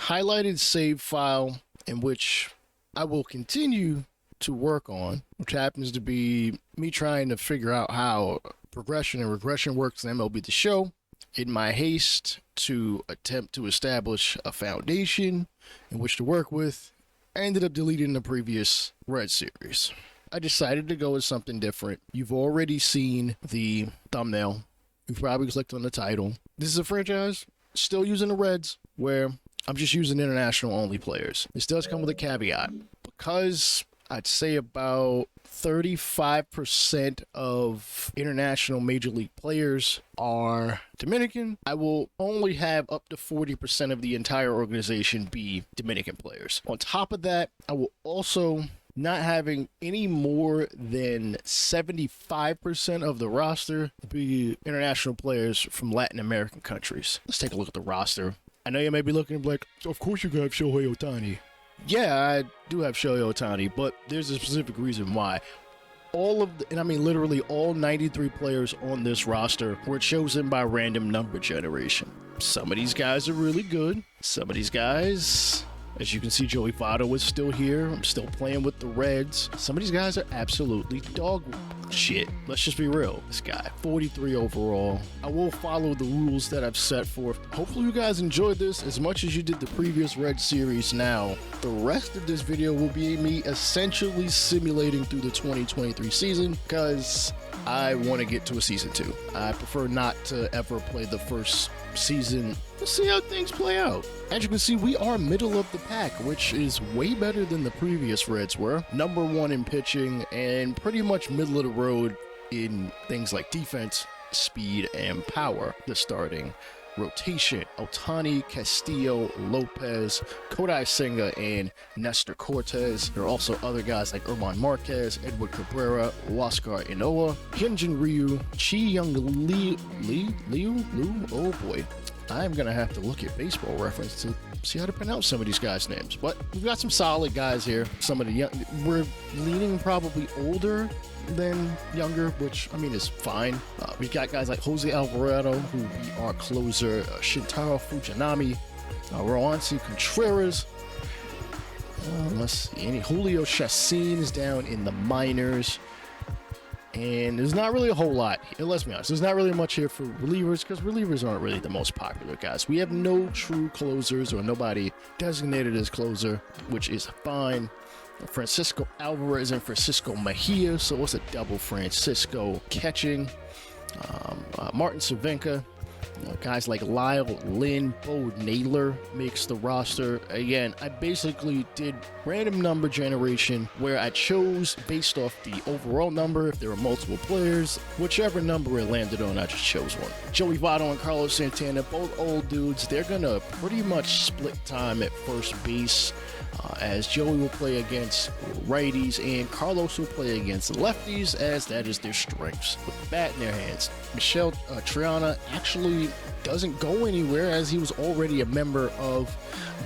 highlighted save file in which I will continue to work on, which happens to be me trying to figure out how progression and regression works in MLB The Show. In my haste to attempt to establish a foundation in which to work with, I ended up deleting the previous Red series. I decided to go with something different. You've already seen the thumbnail. You've probably clicked on the title. This is a franchise still using the Reds, where I'm just using international only players. This does come with a caveat. Because I'd say about 35% of international major league players are Dominican, I will only have up to 40% of the entire organization be Dominican players. On top of that, I will also not having any more than 75% of the roster be international players from Latin American countries. Let's take a look at the roster. I know you may be looking like, of course you can have Shohei Ohtani. Yeah, I do have Shohei Ohtani, but there's a specific reason why. And I mean literally all 93 players on this roster were chosen by random number generation. Some of these guys are really good. Some of these guys, as you can see, Joey Votto is still here. I'm still playing with the Reds. Some of these guys are absolutely dog shit. Let's just be real. This guy, 43 overall. I will follow the rules that I've set forth. Hopefully you guys enjoyed this as much as you did the previous Red series. Now, the rest of this video will be me essentially simulating through the 2023 season because I want to get to a season 2. I prefer not to ever play the first season. Let's see how things play out. As you can see, we are middle of the pack, which is way better than the previous Reds were. Number 1 in pitching and pretty much middle of the road in things like defense, speed, and power. The starting rotation: Ohtani, Castillo, Lopez, Kodai Senga, and Nestor Cortez. There are also other guys like German Marquez, Edward Cabrera, Huascar Inoa, Hyunjin Ryu, Chi Young Liu. Oh boy. I'm going to have to look at Baseball Reference to see how to pronounce some of these guys' names. But we've got some solid guys here. Some of the young, we're leaning probably older than younger, which I mean is fine. We've got guys like Jose Alvarado, who be our closer, Shintaro Fujinami, Roansy Contreras. Let's see, Julio Chacin is down in the minors. And there's not really a whole lot, let's be honest, there's not really much here for relievers because relievers aren't really the most popular guys. We have no true closers or nobody designated as closer, which is fine. Francisco Alvarez and Francisco Mejia, so it's a double Francisco catching. Martin Cervenka. Guys like Lyle Lynn, Bo Naylor makes the roster. Again, I basically did random number generation where I chose based off the overall number. If there were multiple players, whichever number it landed on, I just chose one. Joey Votto and Carlos Santana, both old dudes. They're gonna pretty much split time at first base. As Joey will play against righties and Carlos will play against lefties, as that is their strengths with the bat in their hands. Michelle Triana actually doesn't go anywhere as he was already a member of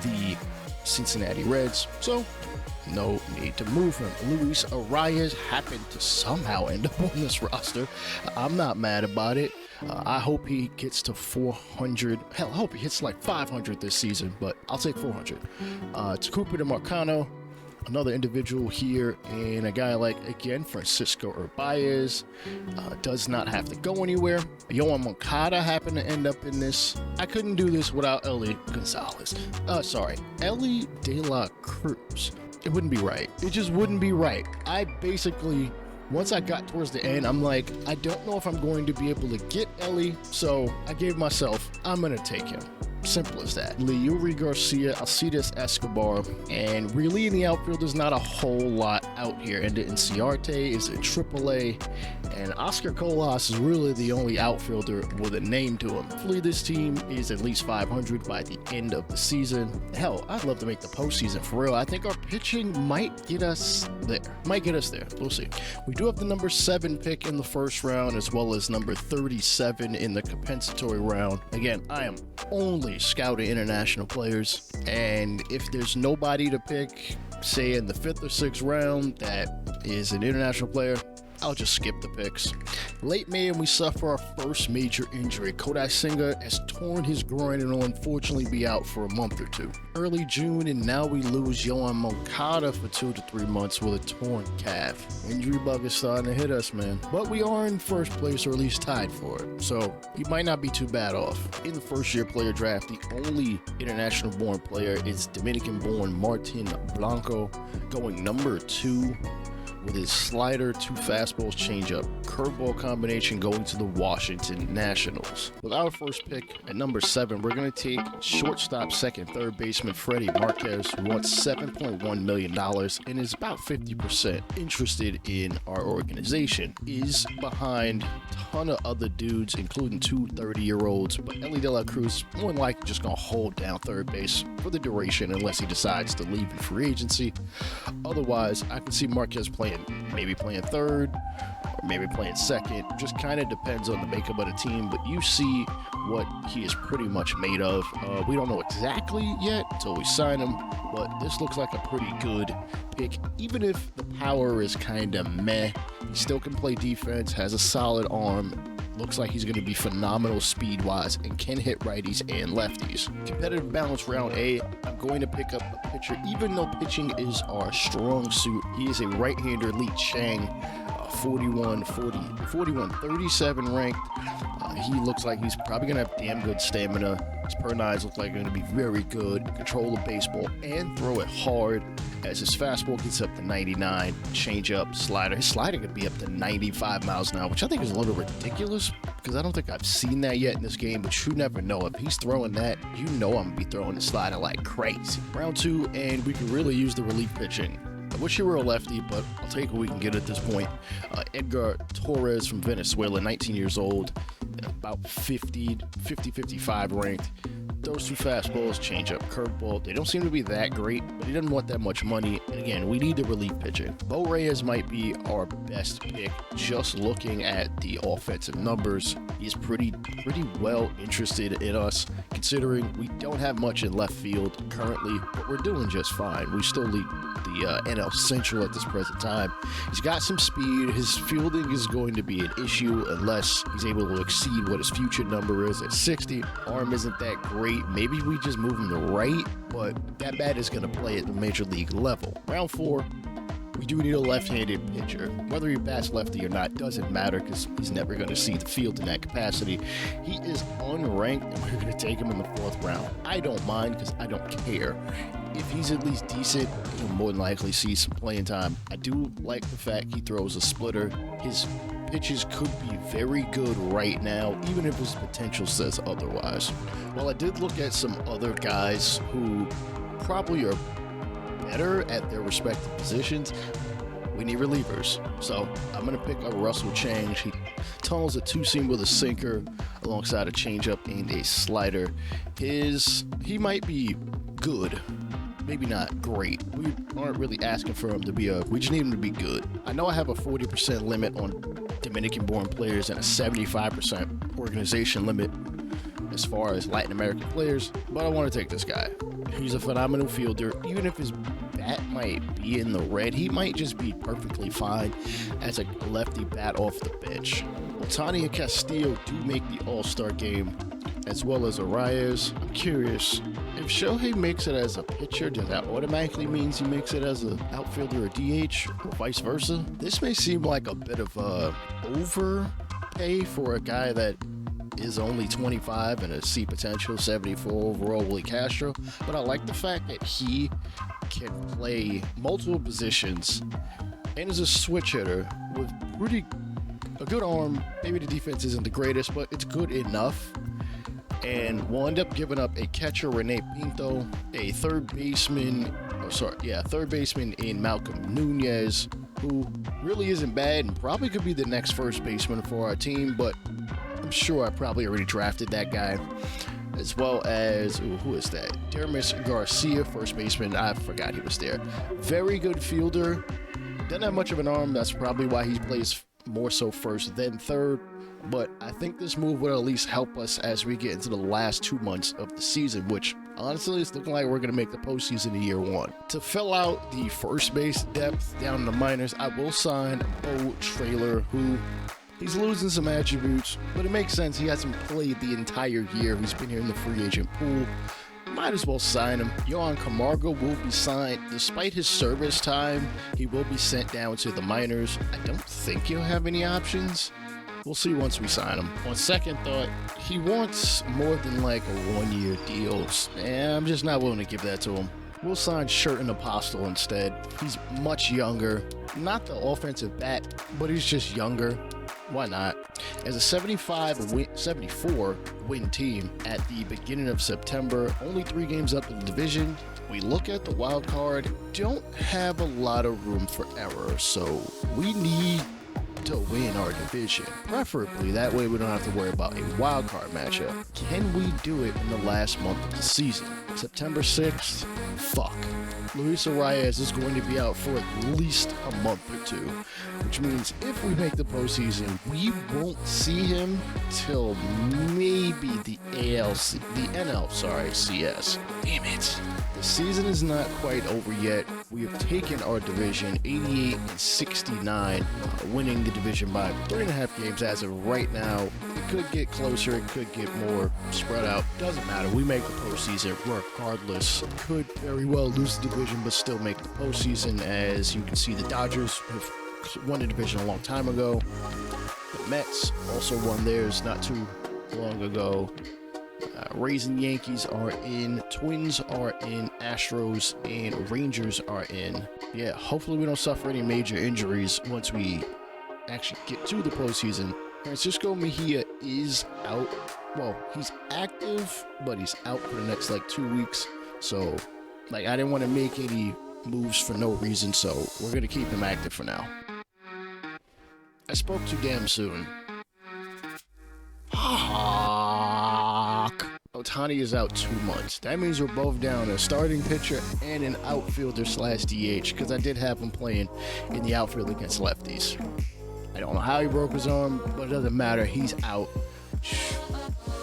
the Cincinnati Reds, so no need to move him. Luis Arias happened to somehow end up on this roster. I'm not mad about it. I hope he gets to 400. Hell, I hope he hits like 500 this season, but I'll take 400. Takupa DeMarcano, another individual here, and a guy like, again, Francisco Urbaez, does not have to go anywhere. Yoan Moncada happened to end up in this. I couldn't do this without Elly Gonzalez. Elly De La Cruz. It wouldn't be right. It just wouldn't be right. I basically, once I got towards the end, I'm like, I don't know if I'm going to be able to get Elly, so I gave myself, I'm going to take him. Simple as that. Leury Garcia, Alcides Escobar, and really in the outfield, there's not a whole lot out here. And Inciarte is in AAA, and Oscar Colas is really the only outfielder with a name to him. Hopefully this team is at least 500 by the end of the season. Hell, I'd love to make the postseason for real. I think our pitching might get us there. We'll see. We do have the number 7 pick in the first round, as well as number 37 in the compensatory round. Again, I am only scouting international players, and if there's nobody to pick, say in the 5th or 6th round, that is an international player, I'll just skip the picks. Late May, and we suffer our first major injury. Kodai Senga has torn his groin and will unfortunately be out for a month or two. Early June, and now we lose Yohan Moncada for 2 to 3 months with a torn calf. Injury bug is starting to hit us, man. But we are in first place, or at least tied for it. So you might not be too bad off. In the first-year player draft, the only international-born player is Dominican-born Martin Blanco, going number 2. With his slider, 2 fastballs, changeup, curveball combination going to the Washington Nationals. With our first pick at number 7, we're going to take shortstop, second, third baseman Freddie Marquez, who wants $7.1 million and is about 50% interested in our organization. Is behind a ton of other dudes, including 2 30-year-olds, but Elly Cruz is more than likely just going to hold down third base for the duration unless he decides to leave in free agency. Otherwise, I can see Marquez maybe playing third or maybe playing second. Just kind of depends on the makeup of the team, but you see what he is pretty much made of. We don't know exactly yet until we sign him, but this looks like a pretty good pick. Even if the power is kind of meh, he still can play defense, has a solid arm. Looks like he's going to be phenomenal speed-wise and can hit righties and lefties. Competitive balance round A, I'm going to pick up a pitcher. Even though pitching is our strong suit, he is a right-hander, Li Chang, 37 ranked. He looks like he's probably going to have damn good stamina. His per-nines look like going to be very good. Control the baseball and throw it hard, as his fastball gets up to 99, changeup, slider. His slider could be up to 95 miles an hour, which I think is a little ridiculous because I don't think I've seen that yet in this game, but you never know. If he's throwing that, you know I'm going to be throwing the slider like crazy. Round 2, and we can really use the relief pitching. I wish you were a lefty, but I'll take what we can get at this point. Edgar Torres from Venezuela, 19 years old, about 55 ranked. Those 2 fastballs, changeup, curveball. They don't seem to be that great, but he doesn't want that much money. And again, we need the relief pitching. Bo Reyes might be our best pick. Just looking at the offensive numbers, he's pretty well interested in us, considering we don't have much in left field currently, but we're doing just fine. We still lead the NL Central at this present time. He's got some speed. His fielding is going to be an issue unless he's able to exceed what his future number is at 60. Arm isn't that great. Maybe we just move him to right, but that bat is going to play at the major league level. Round 4, we do need a left-handed pitcher. Whether he bats lefty or not doesn't matter because he's never going to see the field in that capacity. He is unranked, and we're going to take him in the 4th round. I don't mind because I don't care. If he's at least decent, he'll more than likely see some playing time. I do like the fact he throws a splitter. His pitches could be very good right now, even if his potential says otherwise. Well, I did look at some other guys who probably are better at their respective positions. We need relievers. So I'm going to pick up Russell Chang. He tunnels a 2-seam with a sinker alongside a changeup and a slider. He might be good. Maybe not great. We aren't really asking for him to be we just need him to be good. I know I have a 40% limit on Dominican-born players and a 75% organization limit as far as Latin American players, but I want to take this guy. He's a phenomenal fielder. Even if his bat might be in the red, he might just be perfectly fine as a lefty bat off the bench. Ohtani and Castillo do make the All-Star game, as well as Arias. I'm curious, if Shohei makes it as a pitcher, does that automatically means he makes it as an outfielder or DH, or vice versa? This may seem like a bit of a overpay for a guy that is only 25 and a C potential, 74 overall, Willie Castro, but I like the fact that he can play multiple positions and is a switch hitter with a good arm. Maybe the defense isn't the greatest, but it's good enough. And we'll end up giving up a catcher, Rene Pinto, a third baseman in Malcolm Nunez, who really isn't bad and probably could be the next first baseman for our team, but I'm sure I probably already drafted that guy. As well as, who is that? Dermis Garcia, first baseman. I forgot he was there. Very good fielder. Doesn't have much of an arm. That's probably why he plays more so first than third. but I think this move will at least help us as we get into the last 2 months of the season, which honestly it's looking like we're going to make the postseason in year 1. To fill out the first base depth down in the minors, I will sign Bo Traylor, who he's losing some attributes, but it makes sense. He hasn't played the entire year. He's been here in the free agent pool. Might as well sign him. Yohan Camargo will be signed. Despite his service time, he will be sent down to the minors. I don't think he'll have any options. We'll see once we sign him. On second thought, he wants more than like a 1-year deal. And I'm just not willing to give that to him. We'll sign Sherten Apostle instead. He's much younger. Not the offensive bat, but he's just younger. Why not? As a 74 win team at the beginning of September, only 3 games up in the division, we look at the wild card, don't have a lot of room for error, so we need to win our division. Preferably, that way we don't have to worry about a wild card matchup. Can we do it in the last month of the season? September 6th? Fuck. Luis Arias is going to be out for at least a month or 2, which means if we make the postseason, we won't see him till maybe the CS. Damn it. The season is not quite over yet. We have taken our division 88-69, winning the division by 3.5 games as of right now. It could get closer, it could get more spread out. Doesn't matter. We make the postseason regardless. Could very well lose the division, but still make the postseason. As you can see, the Dodgers have won the division a long time ago. The Mets also won theirs not too long ago. Rays and Yankees are in, Twins are in, Astros and Rangers are in. Yeah, hopefully we don't suffer any major injuries once we actually get to the postseason. Francisco Mejia is out. Well, he's active, but he's out for the next 2 weeks. So, I didn't want to make any moves for no reason, so we're going to keep him active for now. I spoke too damn soon. Ohtani is out 2 months. That means we're both down a starting pitcher and an outfielder / DH, because I did have him playing in the outfield against lefties. I don't know how he broke his arm, but it doesn't matter. He's out.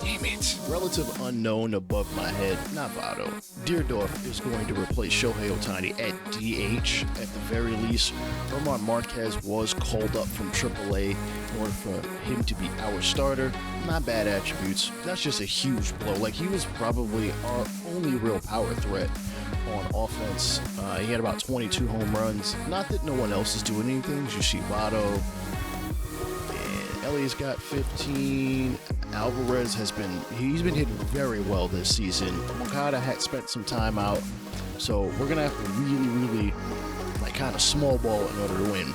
Damn it. Relative unknown above my head, Novato. Deerdorf is going to replace Shohei Ohtani at DH at the very least. Roman Marquez was called up from AAA in order for him to be our starter. Not bad attributes. That's just a huge blow. He was probably our only real power threat on offense. He had about 22 home runs. Not that no one else is doing anything. Shohei Ohtani. Elly's got 15. Alvarez he's been hitting very well this season. Okada had spent some time out, so we're gonna have to really kind of small ball in order to win.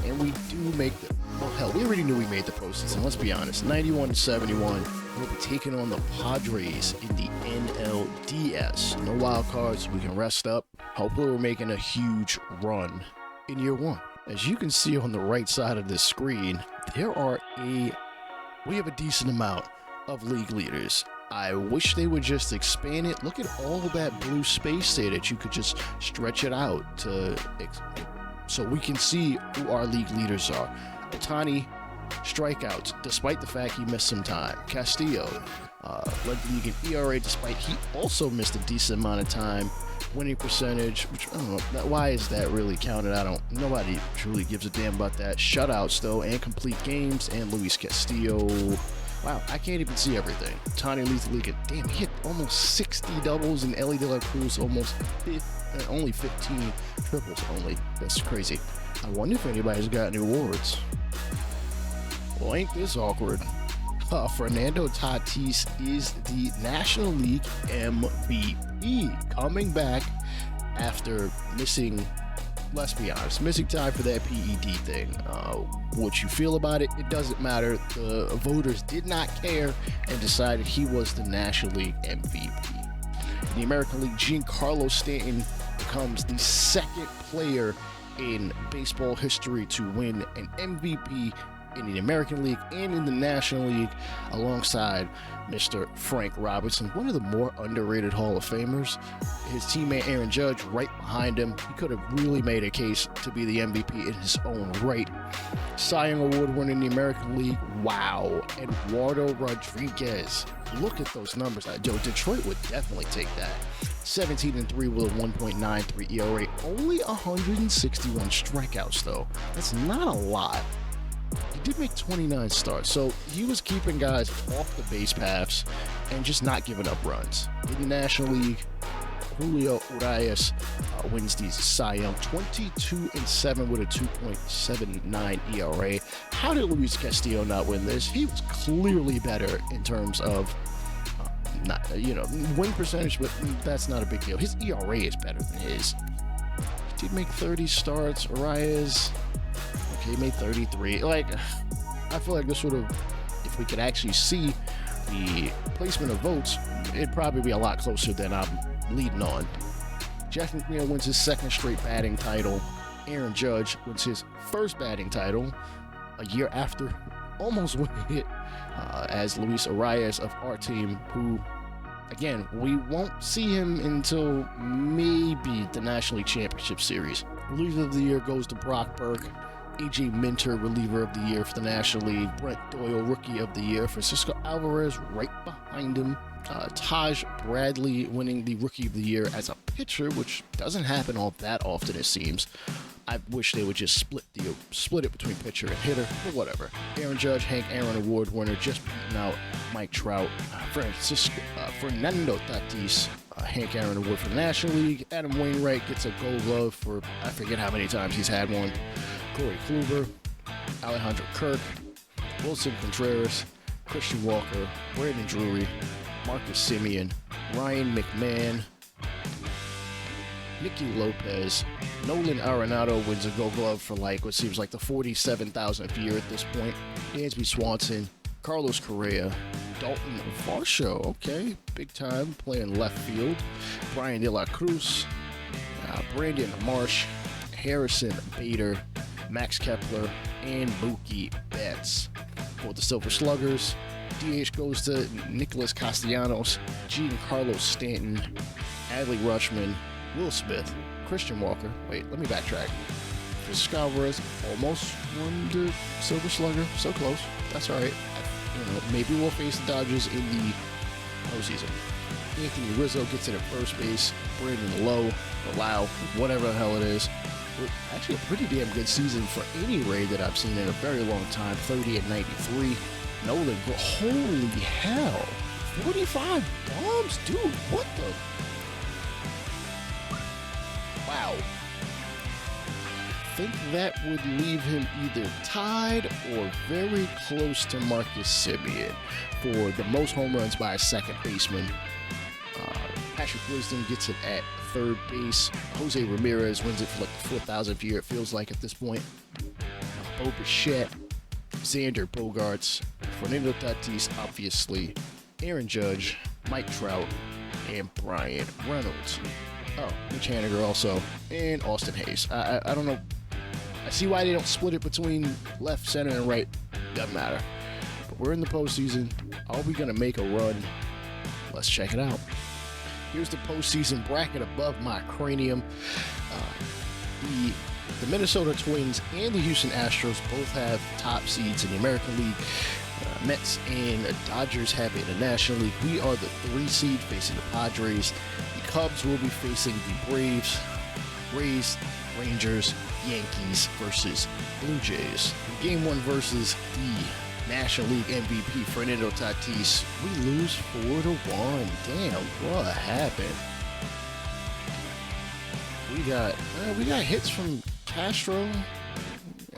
And we do make we already knew we made the postseason. Let's be honest. 91-71. We'll be taking on the Padres in the NLDS. No wild cards. We can rest up. Hopefully, we're making a huge run in year 1. As you can see on the right side of this screen, we have a decent amount of league leaders. I wish they would just expand it. Look at all that blue space there that you could just stretch it out so we can see who our league leaders are. Ohtani, strikeouts, despite the fact he missed some time. Castillo led the league in ERA, despite he also missed a decent amount of time. Winning percentage, which I don't know, why is that really counted? Nobody truly gives a damn about that. Shutouts though, and complete games, and Luis Castillo. Wow, I can't even see everything. Ohtani leads the league. Damn, he hit almost 60 doubles, and Elly Cruz only 15 triples only. That's crazy. I wonder if anybody's got any awards. Well, ain't this awkward? Fernando Tatis is the National League MVP, coming back after missing, let's be honest, missing time for that PED thing. What you feel about it, it doesn't matter. The voters did not care and decided he was the National League MVP. In the American League, Giancarlo Stanton becomes the second player in baseball history to win an MVP in the American League and in the National League alongside Mr. Frank Robinson, one of the more underrated Hall of Famers. His teammate Aaron Judge right behind him. He could have really made a case to be the MVP in his own right. Cy Young Award winner in the American League. Wow. Eduardo Rodriguez. Look at those numbers. Detroit would definitely take that. 17-3 with a 1.93 ERA. Only 161 strikeouts, though. That's not a lot. He did make 29 starts, so he was keeping guys off the base paths and just not giving up runs. In the National League, Julio Urias wins the Cy Young, 22-7 with a 2.79 ERA. How did Luis Castillo not win this? He was clearly better in terms of win percentage, but that's not a big deal. His ERA is better than his. He did make 30 starts. Urias, okay, he made 33. Like, I feel like this would have, if we could actually see the placement of votes, it'd probably be a lot closer than I'm leading on. Jeff McNeil wins his second straight batting title. Aaron Judge wins his first batting title a year after almost winning it, as Luis Urias of our team, who, again, we won't see him until maybe the National League Championship Series. Reliever of the Year goes to Brock Burke. AJ Minter, Reliever of the Year for the National League. Brent Doyle, Rookie of the Year. Francisco Alvarez right behind him. Taj Bradley winning the Rookie of the Year as a pitcher, which doesn't happen all that often, it seems. I wish they would just split it between pitcher and hitter, but whatever. Aaron Judge, Hank Aaron Award winner, just beating out Mike Trout. Fernando Tatis, Hank Aaron Award for the National League. Adam Wainwright gets a Gold Glove for, I forget how many times he's had one. Corey Kluber, Alejandro Kirk, Wilson Contreras, Christian Walker, Brandon Drury, Marcus Semien, Ryan McMahon, Nicky Lopez, Nolan Arenado wins a Gold Glove for like what seems like the 47,000th year at this point. Dansby Swanson, Carlos Correa, Dalton Varsho, okay, big time, playing left field. Brian De La Cruz, Brandon Marsh, Harrison Bader, Max Kepler, and Mookie Betts. For the Silver Sluggers, DH goes to Nicholas Castellanos, Giancarlo Stanton, Adley Rutschman, Will Smith, Christian Walker. Wait, let me backtrack. Francisco Alvarez almost won the Silver Slugger. So close. That's all right. Maybe we'll face the Dodgers in the postseason. Anthony Rizzo gets it at first base. Brandon Lowe, whatever the hell it is. Actually, a pretty damn good season for any Ray that I've seen in a very long time. 30-93. Nolan, holy hell. 45 bombs? Dude, what the? Wow. I think that would leave him either tied or very close to Marcus Semien for the most home runs by a second baseman. Patrick Wisdom gets it at third base. Jose Ramirez wins it for like the 4,000th year, it feels like at this point. Bo Bichette, Xander Bogaerts, Fernando Tatis, obviously, Aaron Judge, Mike Trout, and Brian Reynolds. Oh, Mitch Haniger also, and Austin Hayes. I don't know. I see why they don't split it between left, center, and right. Doesn't matter. But we're in the postseason. Are we going to make a run? Let's check it out. Here's the postseason bracket above my cranium. The Minnesota Twins and the Houston Astros both have top seeds in the American League. Mets and Dodgers have it in the National League. We are the 3 seed facing the Padres. The Cubs will be facing the Braves, Rays, Rangers, Yankees versus Blue Jays. Game 1 versus the National League MVP Fernando Tatis. We lose 4-1. Damn, what happened? We got hits from Castro.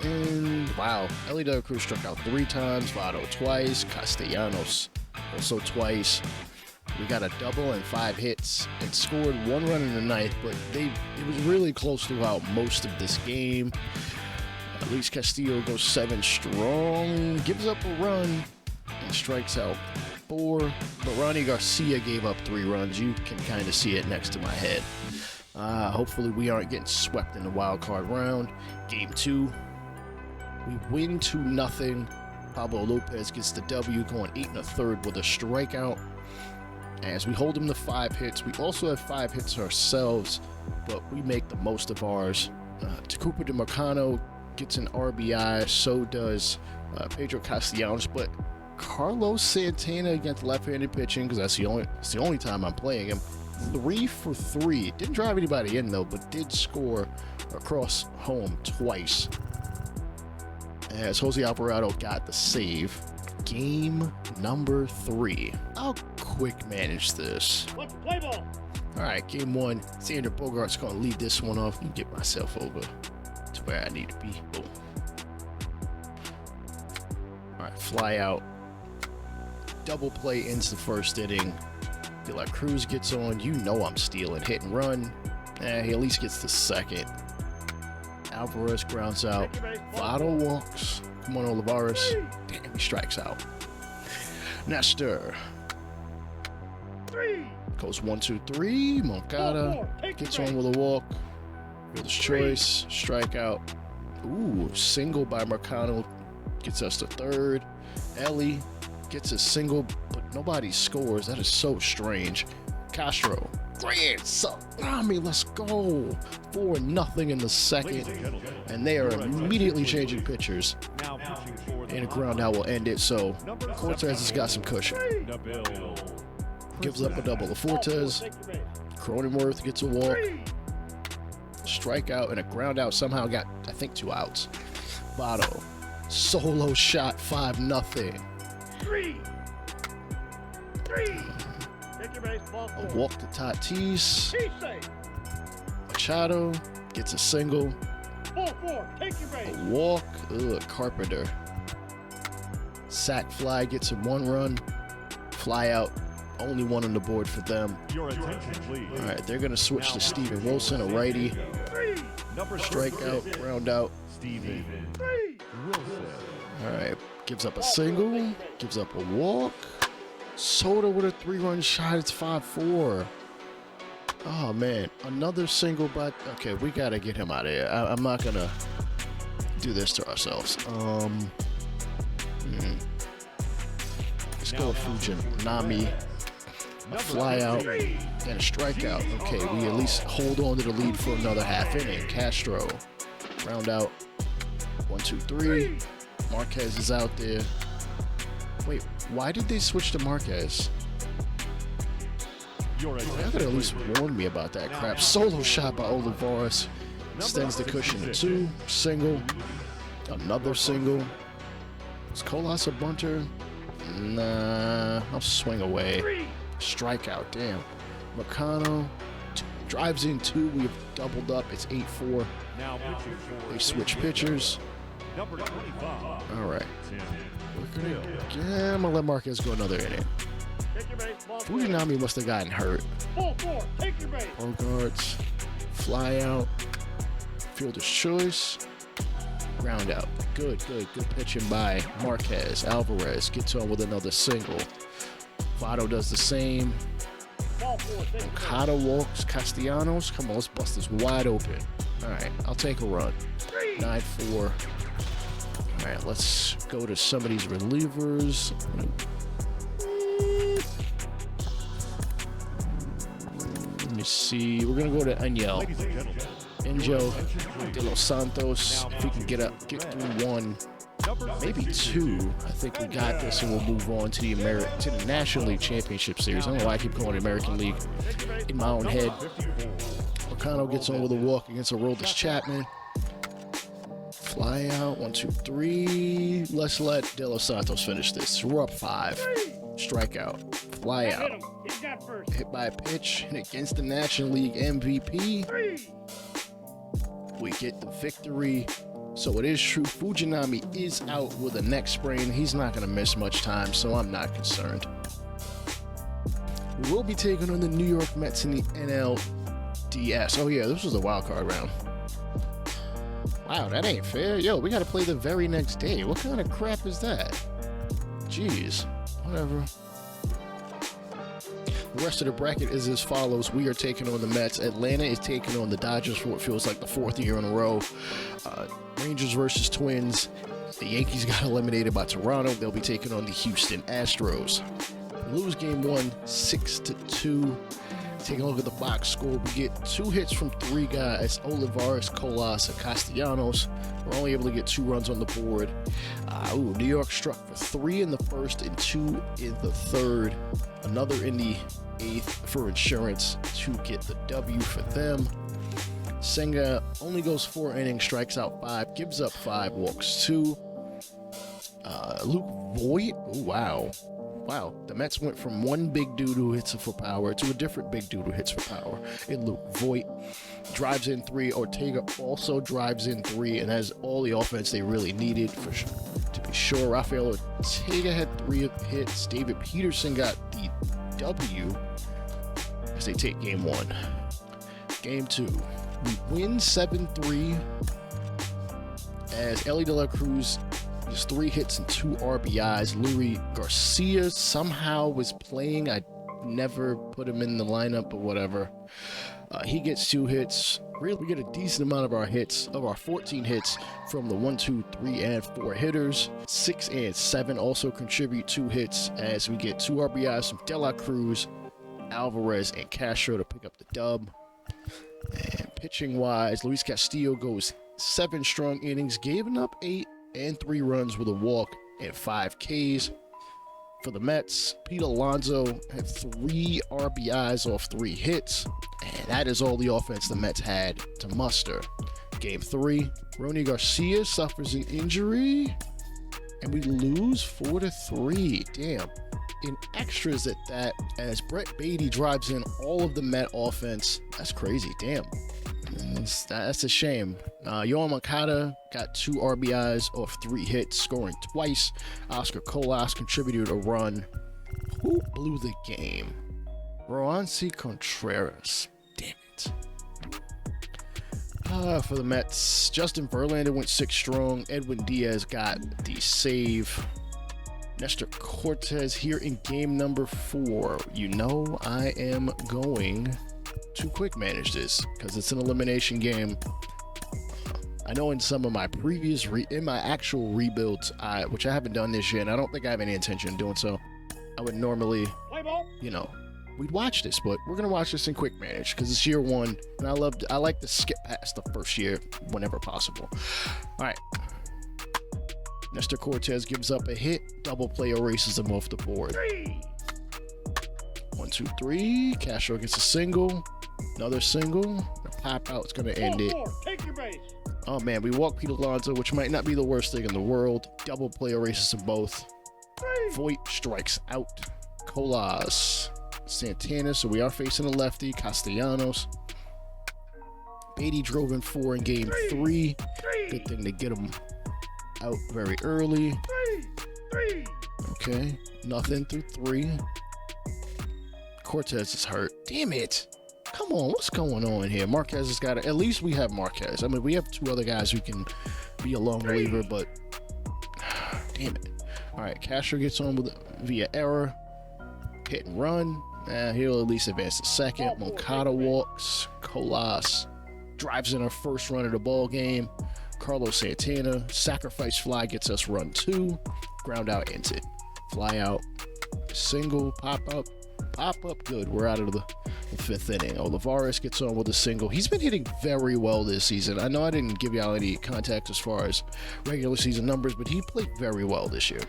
And wow, Elly Cruz struck out 3 times, Votto twice, Castellanos also twice. We got a double and 5 hits and scored 1 run in the 9th, but it was really close throughout most of this game. Luis Castillo goes 7 strong, gives up a run, and strikes out 4. But Ronnie Garcia gave up 3 runs. You can kind of see it next to my head. Hopefully we aren't getting swept in the wild card round. Game 2. We win 2-0. Pablo Lopez gets the W, going 8 1/3 with a strikeout. As we hold him to 5 hits, we also have 5 hits ourselves, but we make the most of ours. Takupa DeMarcano gets an RBI, so does Pedro Castellanos, but Carlos Santana against left-handed pitching, because it's the only time I'm playing him. 3 for 3. Didn't drive anybody in though, but did score across home twice. As Jose Alvarado got the save. Game number 3. I'll quick manage this. Let's play ball. All right, game 1. Xander Bogaerts going to lead this one off and get myself over to where I need to be. Boom. All right, fly out. Double play ends the first inning. Feel like Cruz gets on. You know I'm stealing. Hit and run. He at least gets the second. Alvarez grounds out. Votto walks. Come on, Olivares. Damn, he strikes out. Nestor. Goes 1-2-3. Moncada gets on with a walk. Fielder's choice. Strikeout. Ooh, single by Mercado. Gets us to third. Elly gets a single, but nobody scores. That is so strange. Castro. Grand Salami, let's go. 4-0 in the second. And they are immediately changing pitchers. And a ground out will end it. So Cortez has got some cushion. Gives up a double to Fortes. Cronenworth gets a walk. Strikeout and a ground out. Somehow got, I think, 2 outs. Votto. Solo shot, 5-0. A walk to Tatis. Machado gets a single. A walk. Ugh, Carpenter. Sack fly gets a 1 run. Fly out. Only 1 on the board for them. Your attention, please. All right, they're going to switch to Steven Wilson, a righty. Strikeout, ground out. Steven Wilson. All right, gives up a single. Gives up a walk. Soto with a 3-run shot. It's 5-4. Oh, man. Another single, but okay, we got to get him out of here. I'm not going to do this to ourselves. Let's go with Fujinami. A fly out and a strikeout. Okay, we at least hold on to the lead for another half inning. Castro. Round out. 1-2-3. Marquez is out there. Wait, why did they switch to Marquez? Y'all could at least warn me about that crap. Solo shot by Olivares. Extends the cushion to 2. Single. Another single. Is Colas a bunter? Nah, I'll swing away. Strikeout, damn. Mercado drives in 2. We've doubled up. It's 8-4. They switch pitchers. All right. I'm going to let Marquez go another inning. Fujinami must have gotten hurt. Bogaerts. Fly out. Fielder's choice. Ground out. Good pitching by Marquez. Alvarez gets on with another single. Votto does the same. Moncada walks. Castellanos. Come on, let's bust this wide open. All right, I'll take a run. 9-4. All right, let's go to some of these relievers. Let me see. We're going to go to Angel. Angel de los Santos. If we can get through 1, maybe 2, I think we got this, and we'll move on to the National League Championship Series. I don't know why I keep calling it American League in my own head. Mercado gets on with a walk against Aroldis Chapman. Fly out, 1-2-3. Let's let De Los Santos finish this. We're up 5. Strikeout. Fly out. Hit by a pitch and against the National League MVP. We get the victory. So it is true. Fujinami is out with a neck sprain. He's not going to miss much time, so I'm not concerned. We will be taking on the New York Mets in the NLDS. Oh, yeah, this was the wild card round. Wow, that ain't fair. Yo, we got to play the very next day. What kind of crap is that? Jeez. Whatever. The rest of the bracket is as follows. We are taking on the Mets. Atlanta is taking on the Dodgers for what feels like the 4th year in a row. Rangers versus Twins. The Yankees got eliminated by Toronto. They'll be taking on the Houston Astros. We lose game 1, 6-2. Taking a look at the box score, we get 2 hits from 3 guys, Olivares, Colas, and Castellanos. We're only able to get 2 runs on the board. New York struck for 3 in the first and 2 in the third. Another in the 8th for insurance to get the W for them. Senga only goes 4 innings, strikes out 5, gives up 5, walks 2. Luke Voigt, wow. Wow, the Mets went from one big dude who hits for power to a different big dude who hits for power in Luke Voigt. Drives in 3. Ortega also drives in 3 and has all the offense they really needed to be sure. Rafael Ortega had 3 hits. David Peterson got the W as they take game 1. Game 2, we win 7-3 as Elly de la Cruz has 3 hits and 2 RBIs. Luis Garcia somehow was playing. I never put him in the lineup, but whatever. He gets 2 hits. Really, we get a decent amount of our hits, of our 14 hits, from the 1, 2, 3, and 4 hitters. 6 and 7 also contribute 2 hits as we get 2 RBIs from De La Cruz, Alvarez, and Castro to pick up the dub. And pitching-wise, Luis Castillo goes 7 strong innings, giving up 8 and 3 runs with a walk and 5 Ks. For the Mets, Pete Alonso had 3 RBIs off 3 hits, and that is all the offense the Mets had to muster. Game 3, Ronny Garcia suffers an injury, and we lose 4-3. Damn. In extras at that, as Brett Beatty drives in all of the Met offense. That's crazy. Damn. That's a shame. Yoan Moncada got 2 RBIs off 3 hits, scoring twice. Oscar Colas contributed a run. Who blew the game? Roansy Contreras. Damn it. For the Mets, Justin Verlander went 6 strong. Edwin Diaz got the save. Nestor Cortez here in game number 4. You know I am going to quick manage this because it's an elimination game. I know in some of my previous in my actual rebuilds, which I haven't done this year, and I don't think I have any intention of doing so, I would normally, we'd watch this, but we're gonna watch this in quick manage because it's year 1, and I like to skip past the first year whenever possible. All right. Nestor Cortez gives up a hit, double play erases him off the board. 1, 2, 3. Castro gets a single. Another single. The pop out's going to end it. Take your base. Oh man, we walk Pete Alonso, which might not be the worst thing in the world. Double play erases them both. Voigt strikes out. Colas. Santana, so we are facing a lefty. Castellanos. Beatty drove in 4 in game 3. Good thing to get him out very early. Okay, nothing through 3. Cortez is hurt. Damn it. Come on, what's going on here? Marquez has got it. At least we have Marquez. I mean, we have 2 other guys who can be a long reliever, but damn it. All right, Castro gets on with via error. Hit and run. He'll at least advance to second. Moncada walks. Colas drives in our first run of the ball game. Carlos Santana, sacrifice fly, gets us run 2. Ground out ends it. Fly out, single, pop up, good. We're out of the 5th inning. Olivares gets on with a single. He's been hitting very well this season. I know I didn't give y'all any context as far as regular season numbers, but he played very well this year.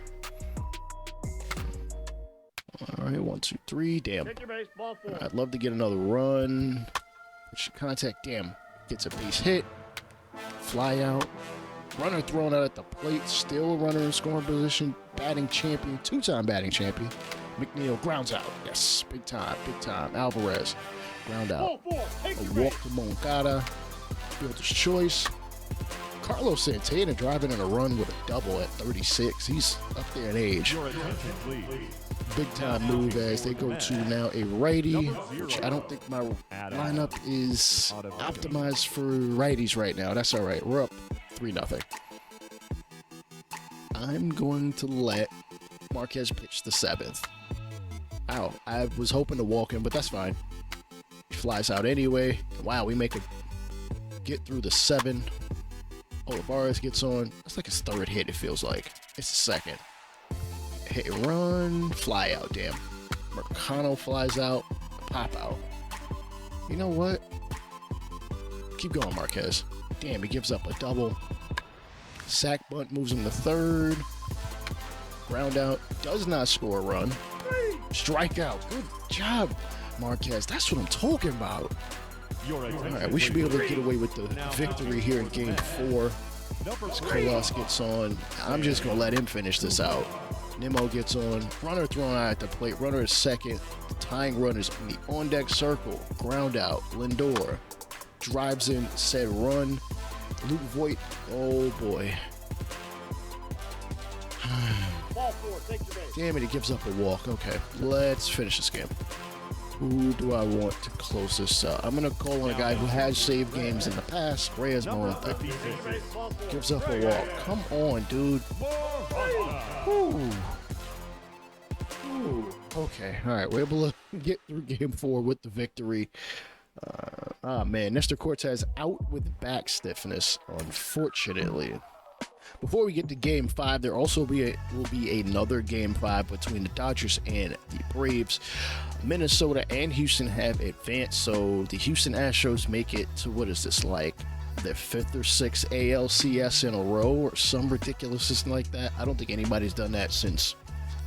All right, 1, 2, 3. Damn. I'd love to get another run. Contact, damn. Gets a base hit. Fly out. Runner thrown out at the plate. Still a runner in scoring position. Batting champion. 2-time batting champion. McNeil grounds out. Yes, big time. Alvarez ground out. A walk to Moncada. Fielder's choice. Carlos Santana driving in a run with a double at 36. He's up there in age. Big time move as they go to now a righty, which I don't think my lineup is optimized for righties right now. That's all right. We're up 3-0. I'm going to let Marquez pitch the 7th. Ow, I was hoping to walk him, but that's fine. He flies out anyway. Wow, we make a get through the 7. Olivares gets on. That's like his third hit, it feels like. It's the second. Hit and run. Fly out, damn. Mercano flies out. Pop out. You know what? Keep going, Marquez. Damn, he gives up a double. Sack bunt moves him to third. Ground out. Does not score a run. Strikeout. Good job, Marquez. That's what I'm talking about. All right, we should be able to get away with the victory here in Game 4. As Colas gets on, I'm just going to let him finish this out. Nimmo gets on. Runner thrown out at the plate. Runner is second. The tying run is in the on-deck circle. Ground out. Lindor drives in said run. Luke Voigt. Oh, boy. Damn it, he gives up a walk. Okay, let's finish this game. Who do I want to close this out? I'm going to call on a guy who has saved games in the past. Reyes Moronta. Gives up a walk. Come on, dude. Ooh. Ooh. Okay, all right. We're able to get through Game 4 with the victory. Man, Nestor Cortez out with back stiffness, unfortunately. Before we get to Game 5, there also will be another Game 5 between the Dodgers and the Braves. Minnesota and Houston have advanced, so the Houston Astros make it to, what is this, like their 5th or 6th ALCS in a row or some ridiculousness like that. I don't think anybody's done that since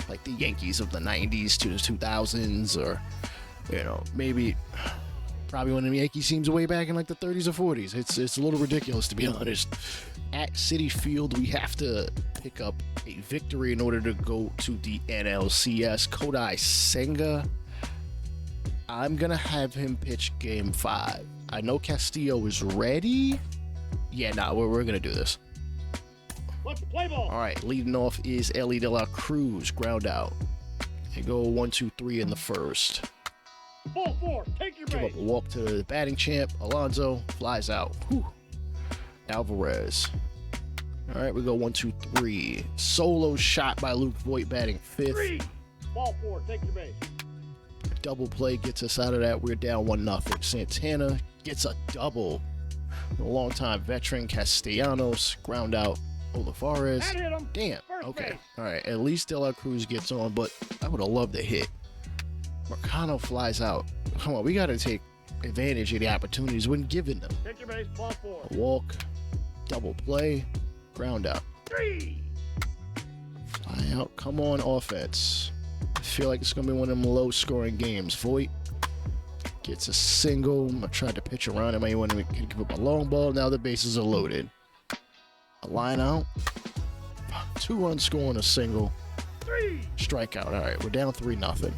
like the Yankees of the 90s to the 2000s, or, you know, maybe probably one of the Yankee teams way back in like the 30s or 40s. It's a little ridiculous, to be honest. At Citi Field, we have to pick up a victory in order to go to the NLCS. Kodai Senga, I'm going to have him pitch Game 5. I know Castillo is ready. Yeah, nah, we're going to do this. Watch the play ball. All right, leading off is Elly de la Cruz. Ground out. They go 1, 2, 3 in the first. Ball 4, take your Give base. up a walk to the batting champ. Alonso flies out. Whew. Alvarez. All right, we go 1, 2, 3. Solo shot by Luke Voigt, batting 5th. 3. Ball 4, take your base. Double play gets us out of that. We're down 1-0. Santana gets a double. The longtime veteran Castellanos ground out Olivares. That hit him. Damn. First Okay. base. All right. At least De La Cruz gets on, but I would have loved a hit. Mercano flies out. Come on, we got to take advantage of the opportunities when given them. Take your base. Ball 4. A walk, double play, ground out. 3. Fly out. Come on, offense. I feel like it's going to be one of them low-scoring games. Voigt gets a single. I tried to pitch around him. I want to give up a long ball. Now the bases are loaded. A line out. 2 runs scoring a single. 3. Strikeout. All right, we're down 3-0.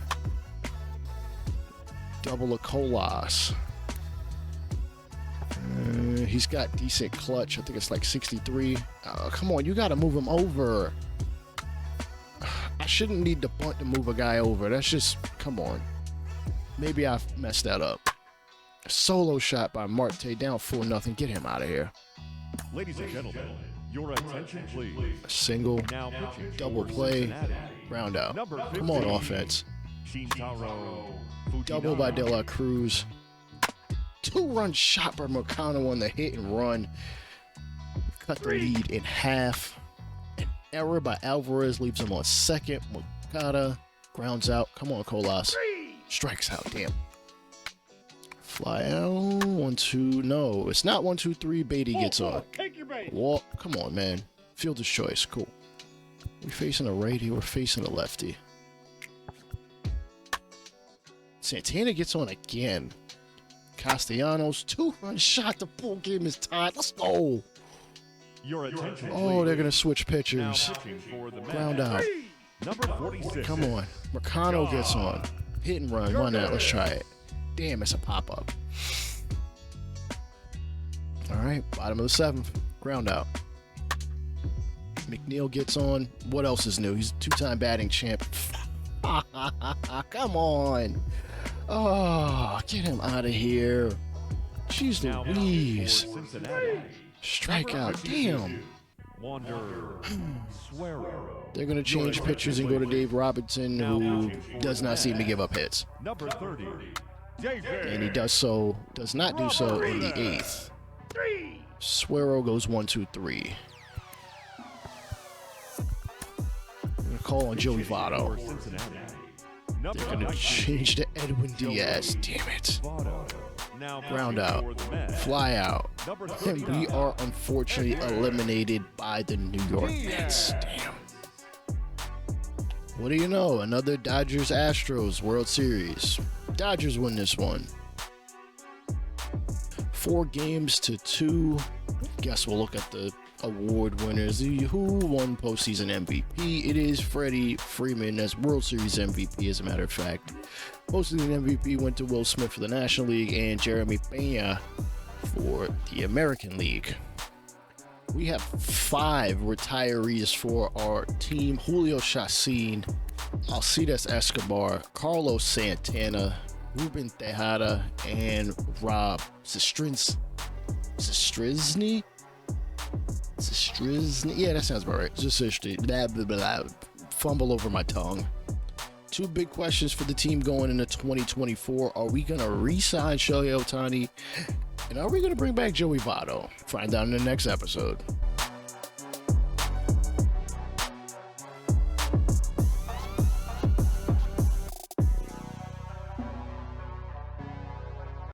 Double a Colas. He's got decent clutch. I think it's like 63. Come on, you got to move him over. I shouldn't need to bunt to move a guy over. That's just, come on. Maybe I messed that up. A solo shot by Marte, down 4-0. Get him out of here. Ladies and gentlemen, your attention please. A single, Now pitching double for play, Cincinnati. round out. Number Come on, 15, offense. Shintaro Double by De Fujinami. La Cruz. 2-run shot by Mercano on the hit and run. Cut the lead in half. An error by Alvarez leaves him on second. Moncada grounds out. Come on, Colas. 3. Strikes out. Damn. Fly out. 1, 2. No, it's not 1, 2, 3. Beatty Ball gets 4, on. take your base. Walk. Come on, man. Fielder's choice. Cool. We facing a righty. We're facing a lefty. Santana gets on again. Castellanos, 2-run shot. The full game is tied. Let's go. Your attention Oh, they're please. going to switch Now pitchers. pitching for the Ground Mets. out. 3. Number 46. Come on. Mercano gets on. Hit and run. Run out. Let's try it. Damn, it's a pop-up. All right. Bottom of the 7th. Ground out. McNeil gets on. What else is new? He's a 2-time batting champ. Come on. Oh, get him out of here. Jeez Now Louise. for Cincinnati. Strikeout. Damn. Wander Suero. They're going to change pitchers and go to Dave Robinson, who does not seem to give up hits. Number 30. David. And he does not do so in the 8th. 3. Suero goes 1, 2, 3. I'm gonna call on Joey Votto. Cincinnati. They're gonna change to Edwin Diaz. Damn it. Ground out. Fly out. And we are unfortunately eliminated by the New York Mets. Damn. What do you know? Another Dodgers-Astros World Series. Dodgers win this one. 4 games to 2. Guess we'll look at the award winners. Who won postseason MVP? It is Freddie Freeman as World Series MVP, as a matter of fact. Postseason MVP went to Will Smith for the National League and Jeremy Pena for the American League. We have 5 retirees for our team: Julio Chacin, Alcides Escobar, Carlos Santana, Ruben Tejada, and Rob Sestrizny. Yeah, that sounds about right. Blah, blah, blah. Fumble over my tongue. 2 big questions for the team going into 2024. Are we going to re-sign Shohei Ohtani? And are we going to bring back Joey Votto? Find out in the next episode.